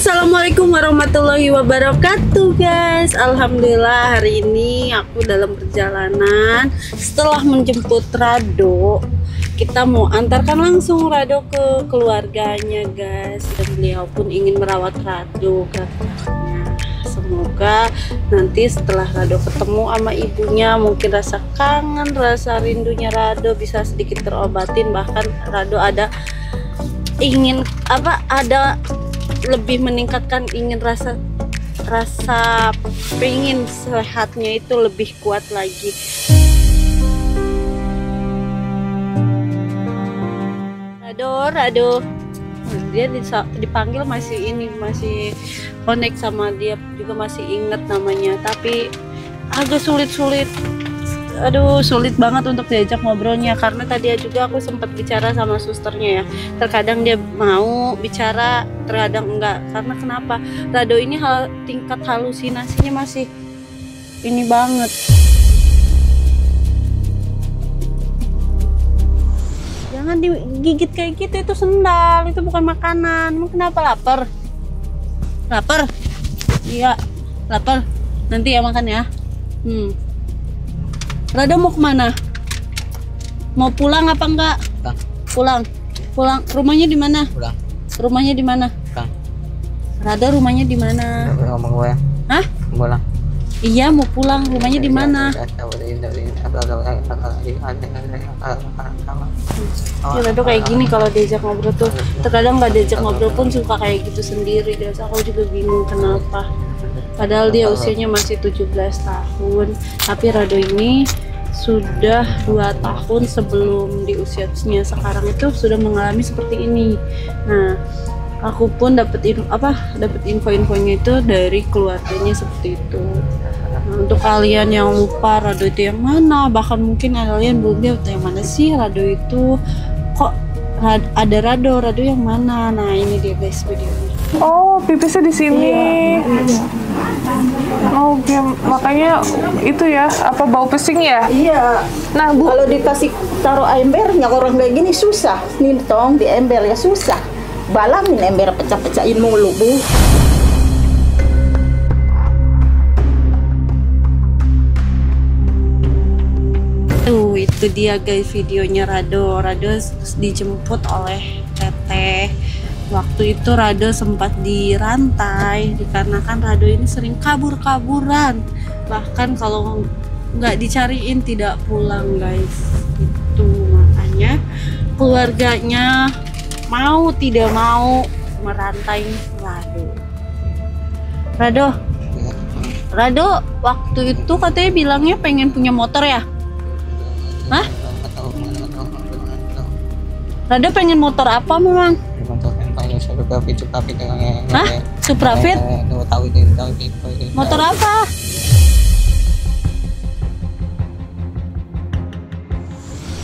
Assalamualaikum warahmatullahi wabarakatuh guys. Alhamdulillah hari ini aku dalam perjalanan. Setelah menjemput Rado, kita mau antarkan langsung Rado ke keluarganya guys. Dan beliau pun ingin merawat Rado katanya. Semoga nanti setelah Rado ketemu sama ibunya, mungkin rasa kangen, rasa rindunya Rado bisa sedikit terobatin. Bahkan Rado ada lebih meningkatkan, ingin rasa pengen sehatnya itu lebih kuat lagi. Rado dia dipanggil masih connect sama dia, juga masih inget namanya, tapi agak sulit banget untuk diajak ngobrolnya, karena tadi juga aku sempat bicara sama susternya ya, terkadang dia mau bicara, terkadang enggak. Karena kenapa? Rado ini tingkat halusinasinya masih ini banget. Jangan digigit kayak gitu, itu sendal, itu bukan makanan. Emang kenapa? Lapar? Iya, lapar. Nanti ya makan ya. Rado mau kemana? Mau pulang apa enggak? Pulang. Rumahnya di mana? Rumahnya di mana? Rado rumahnya di mana? Ngomong gue ya. Hah? Pulang. Iya mau pulang. Rumahnya di mana? Ya Rado kayak gini kalau diajak ngobrol tuh. Terkadang nggak diajak ngobrol pun suka kayak gitu sendiri guys. Aku juga bingung kenapa. Padahal dia usianya masih 17 tahun, tapi Rado ini sudah 2 tahun sebelum di usianya sekarang itu sudah mengalami seperti ini. Nah, aku pun dapat info-infonya itu dari keluarganya seperti itu. Nah, untuk kalian yang lupa Rado itu yang mana, bahkan mungkin kalian belum tahu yang mana sih Rado itu, kok ada Rado yang mana? Nah, ini dia guys videonya. Oh, pipisnya di sini. Iya. Oh, oke. Makanya itu ya, apa bau pesing ya? Iya. Nah, Bu, Kalau dikasih taruh embernya orang kayak gini susah. Nih tong di ember ya susah. Balangin ember pecah-pecahin mulu, Bu. Tuh, itu dia guys videonya Rado dijemput oleh teteh. Waktu itu Rado sempat dirantai dikarenakan Rado ini sering kabur-kaburan, bahkan kalau nggak dicariin tidak pulang guys. Itu makanya keluarganya mau tidak mau merantai Rado waktu itu katanya bilangnya pengen punya motor ya? Hah? Rado pengen motor apa memang? Hah? Suprafit? Motor apa?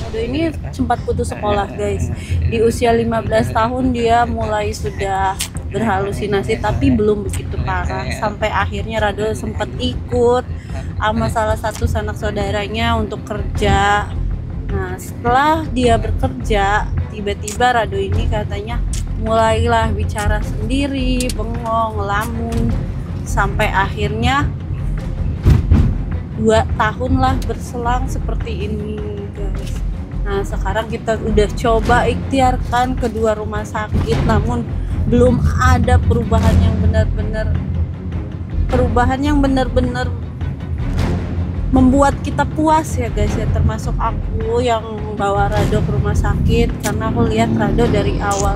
Rado ini sempat putus sekolah guys. Di usia 15 tahun dia mulai sudah berhalusinasi, tapi belum begitu parah. Sampai akhirnya Rado sempat ikut sama salah satu sanak saudaranya untuk kerja. Nah, setelah dia bekerja, tiba-tiba Rado ini katanya mulailah bicara sendiri, bengong, ngelamun, sampai akhirnya 2 tahun lah berselang seperti ini guys. Nah, sekarang kita udah coba ikhtiarkan kedua rumah sakit, namun belum ada perubahan yang benar-benar membuat kita puas ya guys ya, termasuk aku yang membawa Rado ke rumah sakit, karena aku lihat Rado dari awal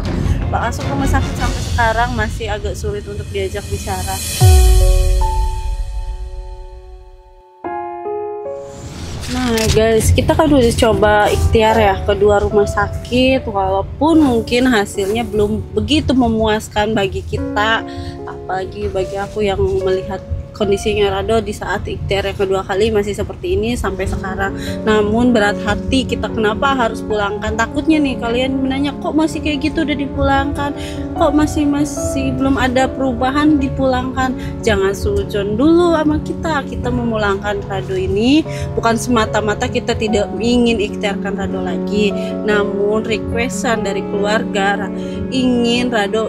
masuk rumah sakit sampai sekarang masih agak sulit untuk diajak bicara. Nah guys, kita kan udah coba ikhtiar ya kedua rumah sakit, walaupun mungkin hasilnya belum begitu memuaskan bagi kita, apalagi bagi aku yang melihat kondisinya Rado di saat ikhtiar yang kedua kali masih seperti ini sampai sekarang. Namun berat hati kita, kenapa harus pulangkan? Takutnya nih kalian menanya, kok masih kayak gitu udah dipulangkan, kok masih belum ada perubahan dipulangkan. Jangan sujon dulu sama kita memulangkan Rado ini bukan semata-mata kita tidak ingin ikhtiarkan Rado lagi, namun requestan dari keluarga ingin Rado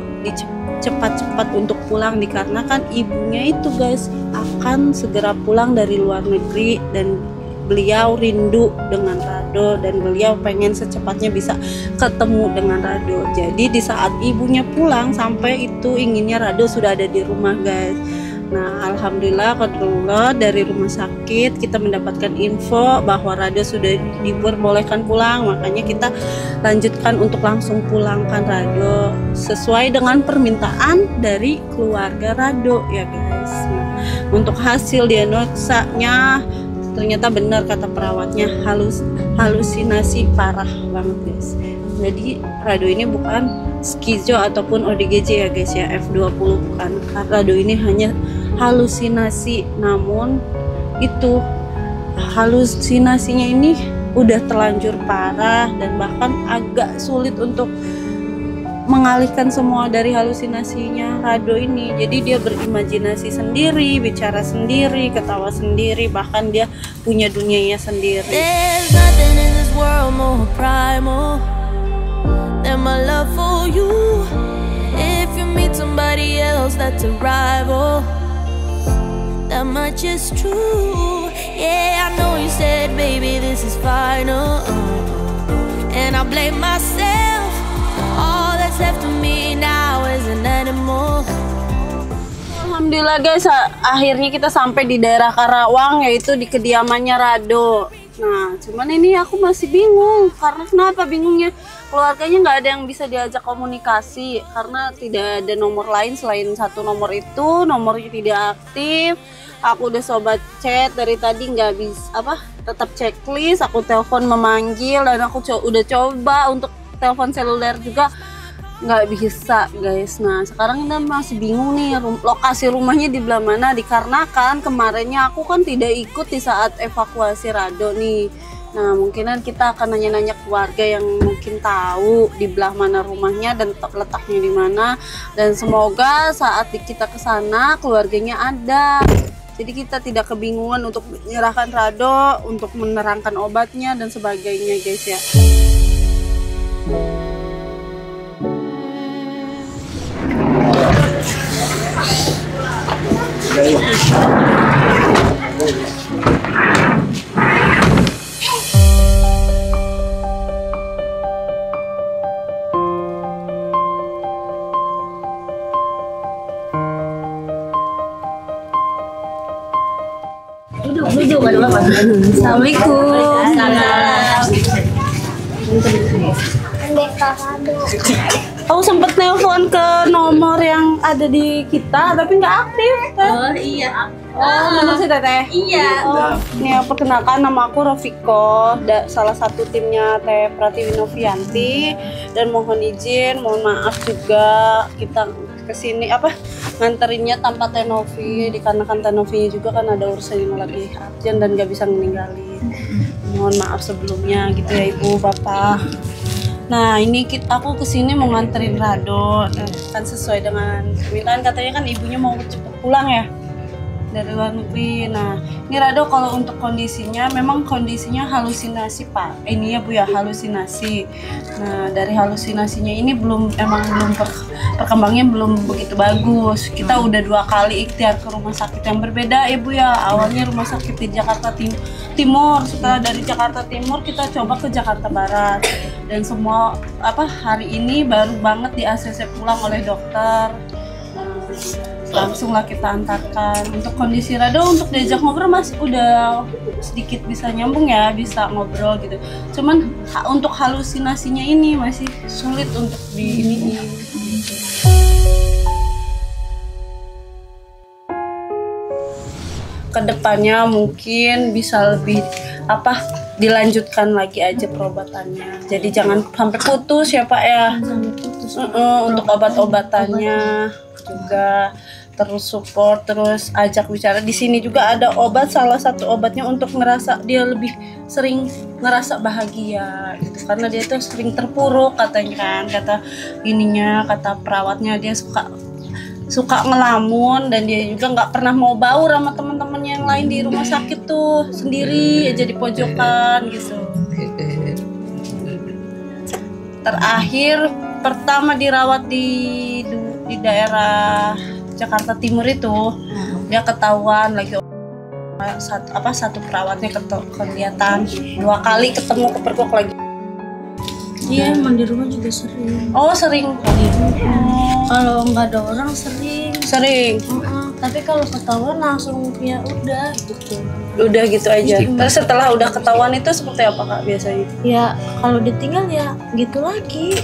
cepat-cepat untuk pulang dikarenakan ibunya itu guys akan segera pulang dari luar negeri dan beliau rindu dengan Rado dan beliau pengen secepatnya bisa ketemu dengan Rado. Jadi di saat ibunya pulang sampai itu inginnya Rado sudah ada di rumah guys. Nah alhamdulillah qadarullah dari rumah sakit kita mendapatkan info bahwa Rado sudah diperbolehkan pulang, makanya kita lanjutkan untuk langsung pulangkan Rado sesuai dengan permintaan dari keluarga Rado ya guys. Nah, untuk hasil diagnosanya ternyata benar kata perawatnya halusinasi parah banget guys. Jadi Rado ini bukan skizo ataupun ODGJ ya guys ya, F20 bukan. Rado ini hanya halusinasi, namun itu halusinasinya ini udah terlanjur parah dan bahkan agak sulit untuk mengalihkan semua dari halusinasinya Rado ini. Jadi dia berimajinasi sendiri, bicara sendiri, ketawa sendiri, bahkan dia punya dunianya sendiri. There's nothing in this world more primal than my love for you. If you meet somebody else that's a rival, that much is true. Yeah, I know you said, baby, this is final, and I blame myself. All that's left of me now is an animal. Alhamdulillah guys, akhirnya kita sampai di daerah Karawang, yaitu di kediamannya Rado. Nah, cuman ini aku masih bingung. Karena kenapa bingungnya? Keluarganya nggak ada yang bisa diajak komunikasi karena tidak ada nomor lain selain satu nomor itu, nomornya tidak aktif. Aku udah coba chat dari tadi nggak bisa, tetap checklist. Aku telepon memanggil dan aku udah coba untuk telepon seluler juga nggak bisa guys. Nah sekarang kita masih bingung nih lokasi rumahnya di belah mana, dikarenakan kemarinnya aku kan tidak ikut di saat evakuasi Rado nih. Nah mungkinan kita akan nanya-nanya keluarga yang mungkin tahu di belah mana rumahnya dan letaknya di mana, dan semoga saat kita ke sana keluarganya ada. Jadi kita tidak kebingungan untuk menyerahkan Rado, untuk menerangkan obatnya dan sebagainya guys ya. Assalamualaikum. Aku sempat nelpon ke nomor yang ada di kita tapi nggak aktif. Oh iya. Benar sih Teteh? Iya. Ini perkenalkan, nama aku Rofiko, salah satu timnya Teh Pratiwi Novianti, dan mohon izin, mohon maaf juga kita kesini nganterinnya tanpa Teh Novi, dikarenakan Teh Novinya juga kan ada urusan yang lagi urgent dan nggak bisa meninggalin. Mohon maaf sebelumnya gitu ya Ibu Bapak. Nah ini aku kesini mau nganterin Rado, kan sesuai dengan permintaan, katanya kan ibunya mau cepet pulang ya dari luar negeri. Nah ini Rado kalau untuk kondisinya memang kondisinya halusinasi Pak, ini ya Bu ya, halusinasi. Nah dari halusinasinya ini perkembangannya belum begitu bagus. Kita udah 2 kali ikhtiar ke rumah sakit yang berbeda ya Bu ya. Awalnya rumah sakit di Jakarta Timur, setelah dari Jakarta Timur kita coba ke Jakarta Barat, dan semua hari ini baru banget di ACC pulang oleh dokter. Langsunglah kita antarkan. Untuk kondisi Rado untuk diajak ngobrol masih udah sedikit bisa nyambung ya, bisa ngobrol gitu. Cuman untuk halusinasinya ini masih sulit untuk di kedepannya mungkin bisa lebih dilanjutkan lagi aja perobatannya. Jadi jangan sampai putus ya Pak ya. Untuk obat-obatannya juga terus support, terus ajak bicara. Di sini juga ada obat, salah satu obatnya untuk dia lebih sering ngerasa bahagia gitu, karena dia tuh sering terpuruk katanya kan, kata perawatnya dia suka ngelamun, dan dia juga nggak pernah mau baur sama teman-teman yang lain di rumah sakit tuh, sendiri aja di pojokan gitu. Terakhir pertama dirawat di di daerah Jakarta Timur itu dia ketahuan lagi satu perawatnya kelihatan 2 kali ketemu kepergok lagi. Iya, emang di rumah juga sering. Oh sering. Kalau nggak ada orang sering. Tapi kalau ketahuan langsung ya udah gitu. Udah gitu aja. Terus setelah udah ketahuan itu seperti apa Kak biasanya? Ya kalau ditinggal ya gitu lagi.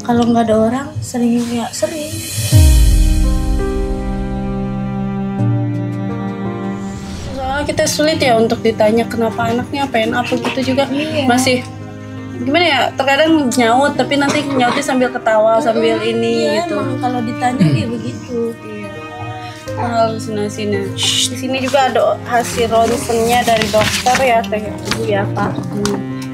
Kalau nggak ada orang sering ya sering. Soalnya kita sulit ya untuk ditanya kenapa anaknya pengen apa gitu juga. Masih gimana ya, terkadang nyaut tapi nanti nyautnya sambil ketawa sambil ini Iya, gitu. emang kalau ditanya kayak begitu. Halusinasi. Nah, di sini juga ada hasil ronsennya dari dokter ya Teh Ibu ya Pak.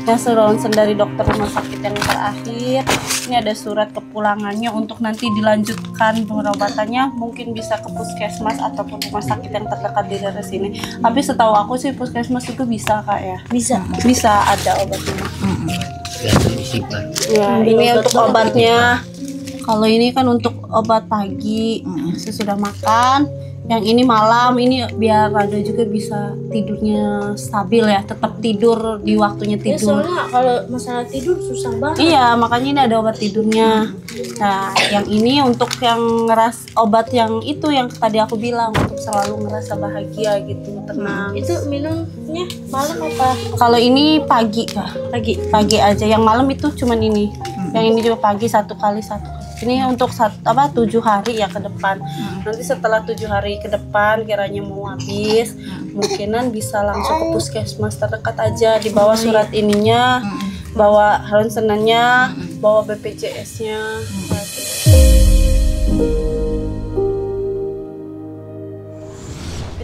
Hasil ronsen dari dokter rumah sakit yang terakhir. Ini ada surat kepulangannya untuk nanti dilanjutkan pengobatannya, mungkin bisa ke puskesmas ataupun rumah sakit yang terdekat di daerah sini. Tapi setahu aku sih puskesmas juga bisa Kak ya. Bisa ada obatnya. Ya, ini untuk obatnya. Kalau ini kan untuk obat pagi sesudah makan, yang ini malam, ini biar Rado juga bisa tidurnya stabil ya, tetap tidur di waktunya Ya, tidur. soalnya kalau masalah tidur susah banget. Iya, makanya ini ada obat tidurnya. Nah, yang ini untuk yang obat yang itu yang tadi aku bilang untuk selalu ngerasa bahagia gitu, tenang. Itu minumnya malam apa Kalau ini pagi Kak, pagi aja. Yang malam itu cuman ini. Yang ini juga pagi 1 kali 1. Ini untuk 7 hari ya ke depan. Nanti setelah 7 hari ke depan kiranya mau habis, mungkinan bisa langsung ke puskesmas terdekat aja, dibawa surat ininya, bawa ronsenannya, bawa BPJS-nya.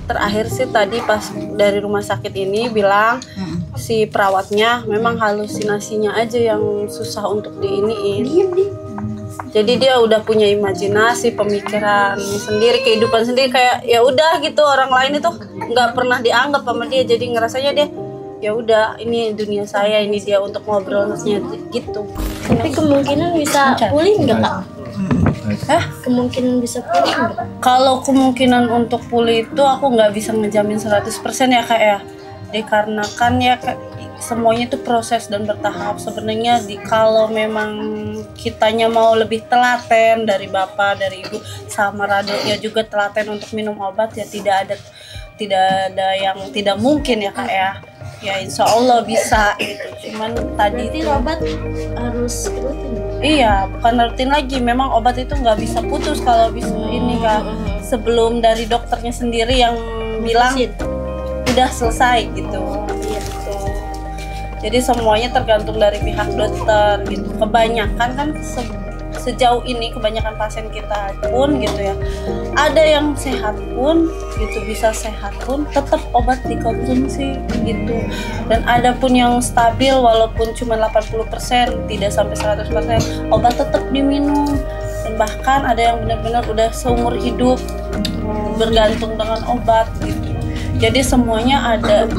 Terakhir sih tadi pas dari rumah sakit ini bilang si perawatnya memang halusinasinya aja yang susah untuk diiniin. Jadi dia udah punya imajinasi, pemikiran sendiri, kehidupan sendiri, kayak ya udah gitu, orang lain itu nggak pernah dianggap sama dia, jadi ngerasanya dia ya udah ini dunia saya, ini dia untuk ngobrolnya gitu. tapi kemungkinan bisa pulih nggak Kak? Kemungkinan bisa pulih nggak? Kalau kemungkinan untuk pulih itu aku nggak bisa ngejamin 100% ya Kak ya, dikarenakan ya semuanya itu proses dan bertahap. Sebenarnya kalau memang kitanya mau lebih telaten dari bapak, dari ibu, sama Rado ya juga telaten untuk minum obat, ya tidak ada yang tidak mungkin ya Kak ya. Ya insya Allah bisa gitu. Cuman tadi Berarti itu obat harus rutin. iya, bukan rutin lagi. Memang obat itu nggak bisa putus kalau bisa ini Kak. Sebelum dari dokternya sendiri yang bilang udah selesai gitu. Jadi semuanya tergantung dari pihak dokter gitu. Kebanyakan kan sejauh ini kebanyakan pasien kita pun gitu ya, ada yang sehat pun gitu, bisa sehat pun tetap obat dikonsumsi gitu. Dan ada pun yang stabil walaupun cuma 80%, tidak sampai 100%, obat tetap diminum. Dan bahkan ada yang benar-benar udah seumur hidup bergantung dengan obat gitu. Jadi semuanya ada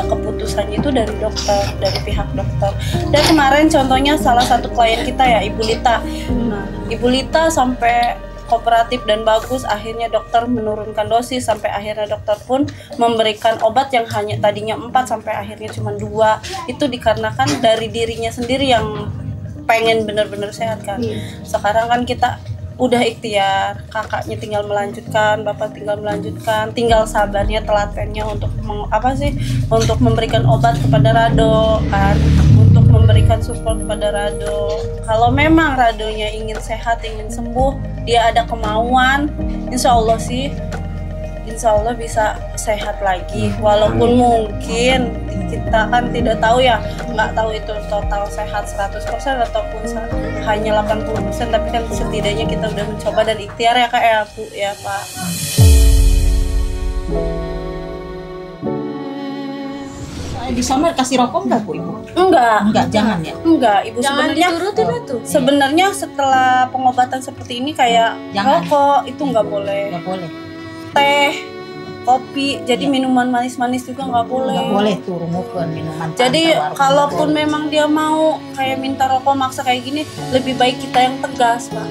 keputusannya itu dari dokter, dari pihak dokter. Dan kemarin contohnya salah satu klien kita ya, Ibu Lita. Nah, Ibu Lita sampai kooperatif dan bagus, akhirnya dokter menurunkan dosis, sampai akhirnya dokter pun memberikan obat yang hanya tadinya 4 sampai akhirnya cuma 2. Itu dikarenakan dari dirinya sendiri yang pengen benar-benar sehat kan. Sekarang kan kita udah ikhtiar, kakaknya tinggal melanjutkan, bapak tinggal melanjutkan, tinggal sabarnya, telatennya untuk untuk memberikan obat kepada Rado kan, untuk memberikan support kepada Rado. Kalau memang Radonya ingin sehat, ingin sembuh, dia ada kemauan, insya Allah bisa sehat lagi. Walaupun mungkin kita kan tidak tahu ya, nggak tahu itu total sehat 100% ataupun hanya 80%, tapi kan setidaknya kita udah mencoba dan ikhtiar ya Kak ya Bu ya Pak. Di sana kasih rokok nggak Bu Ibu? Enggak, Jangan ya. enggak Ibu, Jangan sebenarnya diturutin itu. sebenarnya setelah pengobatan seperti ini kayak Jangan. rokok itu nggak boleh, Nggak boleh. teh, kopi, jadi minuman manis-manis juga nggak boleh. Nggak boleh tuh rumuhkan minuman. Jadi tawar, kalaupun nggak boleh. memang dia mau kayak minta rokok maksa kayak gini, lebih baik kita yang tegas Pak.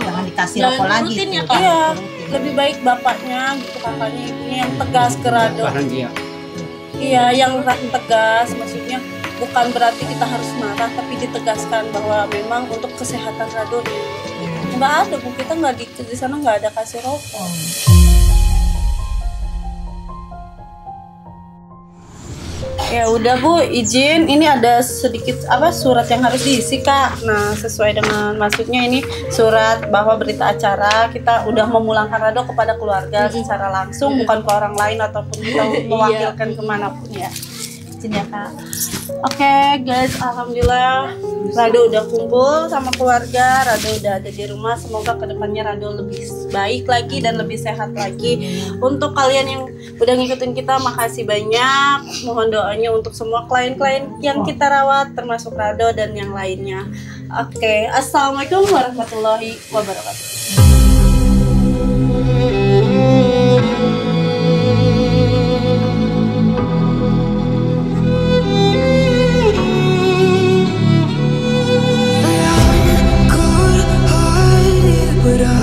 Jangan dikasih dikasih Jangan rokok lagi turutin ya, tuh. Kak. Iya, lebih baik bapaknya gitu, kakaknya, ibunya yang tegas ke Rado. Iya, yang tegas, maksudnya bukan berarti kita harus marah, tapi ditegaskan bahwa memang untuk kesehatan Rado nggak ada Bu, kita nggak di sana nggak ada kasih rokok. Ya udah Bu, izin. Ini ada sedikit surat yang harus diisi Kak. Nah, sesuai dengan maksudnya ini surat bahwa berita acara kita udah memulangkan Rado kepada keluarga secara langsung, bukan ke orang lain ataupun kita mewakilkan kemanapun ya. Izin ya Kak. Oke guys, alhamdulillah Rado udah kumpul sama keluarga, Rado udah ada di rumah. Semoga kedepannya Rado lebih baik lagi dan lebih sehat lagi. Untuk kalian yang udah ngikutin kita, makasih banyak. Mohon doanya untuk semua klien-klien yang kita rawat, termasuk Rado dan yang lainnya. Oke, assalamualaikum warahmatullahi wabarakatuh. But